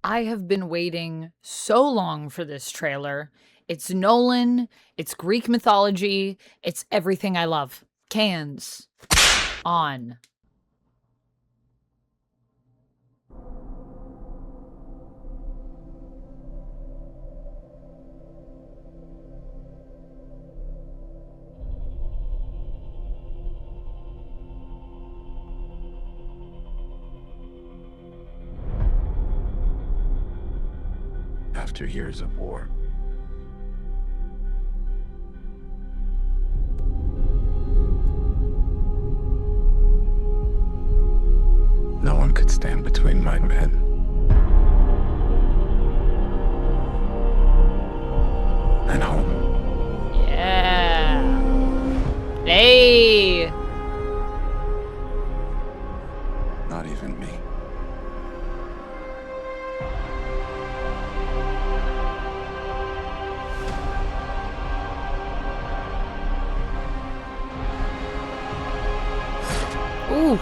I have been waiting so long for this trailer. It's Nolan, it's Greek mythology, it's everything I love. Cans on. After years of war, no one could stand between my men and home. Yeah. Hey. Not even me. Ooh.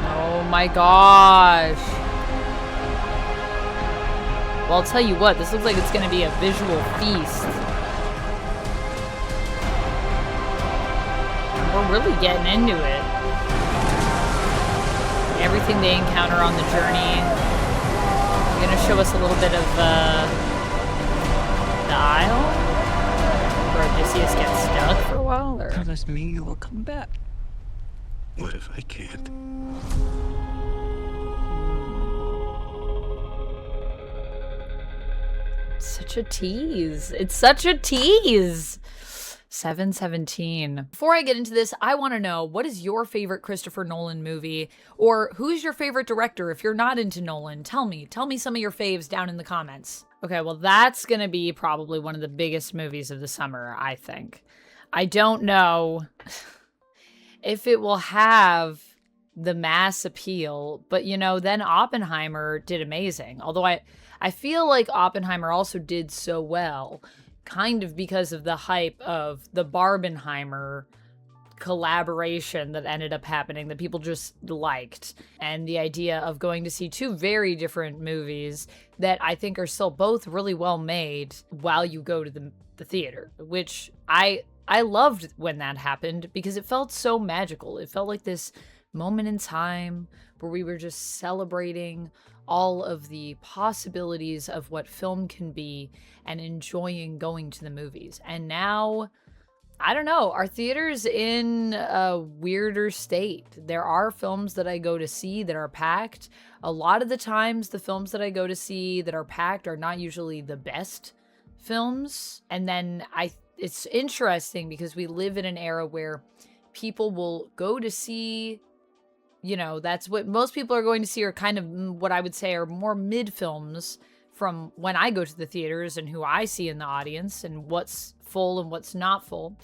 Oh my gosh. Well, I'll tell you what, this looks like it's gonna be a visual feast. We're really getting into it. Everything they encounter on the journey. You're gonna show us a little bit of the Isle? Where Odysseus gets stuck for a while? Or? That does mean you will come back. What if I can't? Such a tease. It's such a tease. 7:17. Before I get into this, I want to know, what is your favorite Christopher Nolan movie? Or who's your favorite director? If you're not into Nolan, tell me. Tell me some of your faves down in the comments. Okay, well, that's going to be probably one of the biggest movies of the summer, I think. I don't know if it will have the mass appeal, but, you know, then Oppenheimer did amazing. Although I feel like Oppenheimer also did so well, kind of because of the hype of the Barbenheimer collaboration that ended up happening that people just liked, and the idea of going to see two very different movies that I think are still both really well made while you go to the theater, which I loved when that happened because it felt so magical. It felt like this moment in time where we were just celebrating all of the possibilities of what film can be and enjoying going to the movies. And now, I don't know, our theater's in a weirder state. There are films that I go to see that are packed. A lot of the times, the films that I go to see that are packed are not usually the best films. And then it's interesting because we live in an era where people will go to see, you know, that's what most people are going to see, are kind of what I would say are more mid films from when I go to the theaters and who I see in the audience and what's full and what's not full.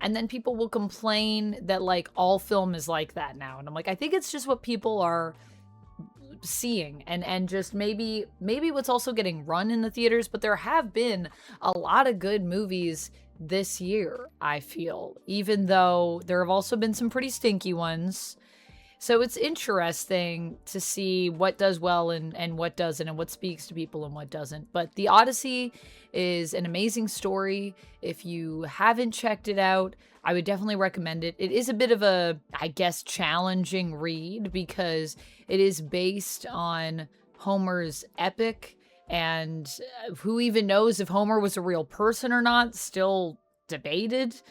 And then people will complain that like all film is like that now. And I'm like, I think it's just what people are seeing and just maybe what's also getting run in the theaters. But there have been a lot of good movies this year, I feel, even though there have also been some pretty stinky ones. So it's interesting to see what does well and what doesn't, and what speaks to people and what doesn't. But The Odyssey is an amazing story. If you haven't checked it out, I would definitely recommend it. It is a bit of a, I guess, challenging read because it is based on Homer's epic, and who even knows if Homer was a real person or not, still debated.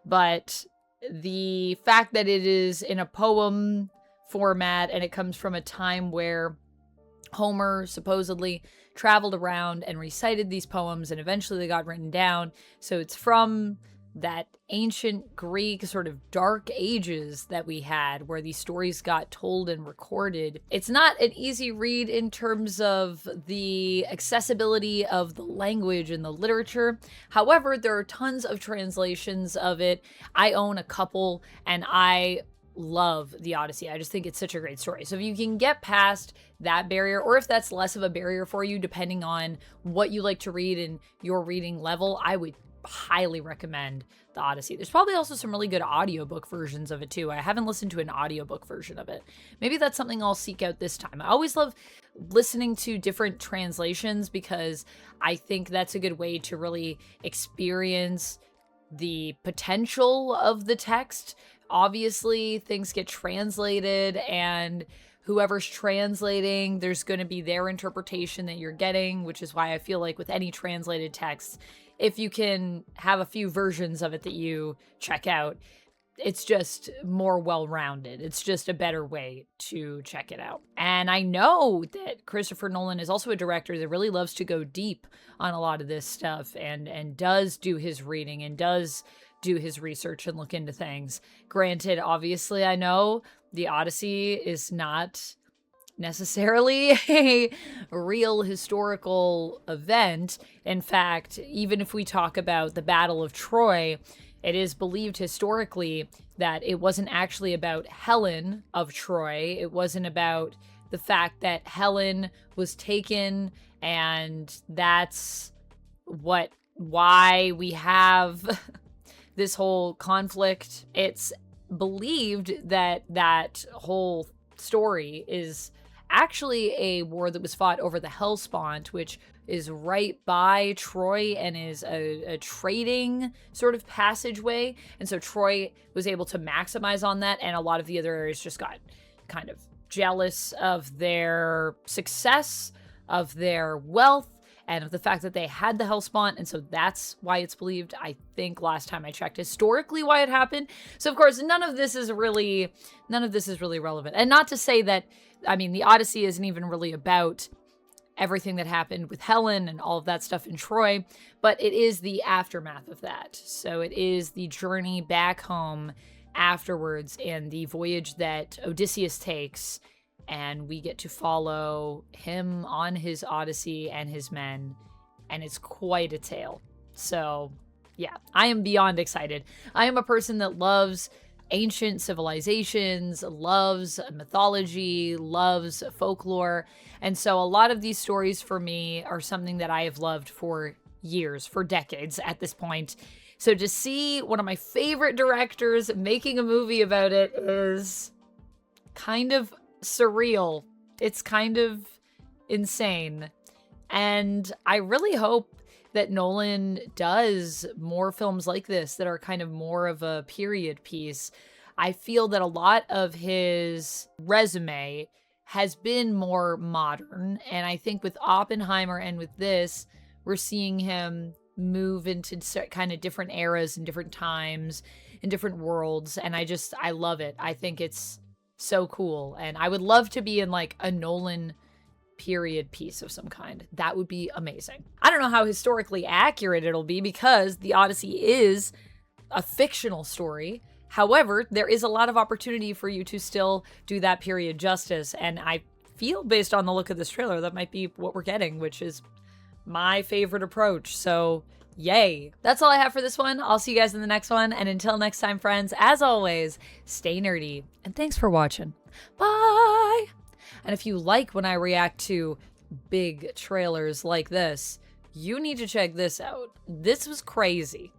But the fact that it is in a poem format and it comes from a time where Homer supposedly traveled around and recited these poems and eventually they got written down. So it's from that ancient Greek sort of dark ages that we had where these stories got told and recorded. It's not an easy read in terms of the accessibility of the language and the literature. However, there are tons of translations of it. I own a couple and I love The Odyssey. I just think it's such a great story. So if you can get past that barrier, or if that's less of a barrier for you, depending on what you like to read and your reading level, I would highly recommend The Odyssey. There's probably also some really good audiobook versions of it too. I haven't listened to an audiobook version of it. Maybe that's something I'll seek out this time. I always love listening to different translations because I think that's a good way to really experience the potential of the text. Obviously, things get translated, and whoever's translating, there's going to be their interpretation that you're getting, which is why I feel like with any translated text, if you can have a few versions of it that you check out, it's just more well-rounded. It's just a better way to check it out. And I know that Christopher Nolan is also a director that really loves to go deep on a lot of this stuff and does do his reading and does do his research and look into things. Granted, obviously, I know The Odyssey is not necessarily a real historical event. In fact, even if we talk about the Battle of Troy, it is believed historically that it wasn't actually about Helen of Troy. It wasn't about the fact that Helen was taken, and that's why we have this whole conflict. It's believed that that whole story is actually a war that was fought over the Hellespont, which is right by Troy and is a trading sort of passageway. And so Troy was able to maximize on that, and a lot of the other areas just got kind of jealous of their success, of their wealth, and of the fact that they had the Hellespont. And so that's why it's believed, I think last time I checked, historically why it happened. So of course, none of this is really relevant. And not to say that, I mean, the Odyssey isn't even really about everything that happened with Helen and all of that stuff in Troy, but it is the aftermath of that. So it is the journey back home afterwards and the voyage that Odysseus takes, and we get to follow him on his Odyssey and his men, and it's quite a tale. So yeah, I am beyond excited. I am a person that loves ancient civilizations, loves mythology, loves folklore. And so a lot of these stories for me are something that I have loved for years, for decades at this point. So to see one of my favorite directors making a movie about it is kind of surreal. It's kind of insane. And I really hope that Nolan does more films like this that are kind of more of a period piece. I feel that a lot of his resume has been more modern, and I think with Oppenheimer and with this, we're seeing him move into kind of different eras and different times and different worlds, and I love it. I think it's so cool, and I would love to be in like a Nolan period piece of some kind. That would be amazing. I don't know how historically accurate it'll be because The Odyssey is a fictional story. However, there is a lot of opportunity for you to still do that period justice, and I feel based on the look of this trailer that might be what we're getting, which is my favorite approach. So yay. That's all I have for this one. I'll see you guys in the next one, and until next time, friends, as always, stay nerdy, and thanks for watching. Bye! And if you like when I react to big trailers like this, you need to check this out. This was crazy.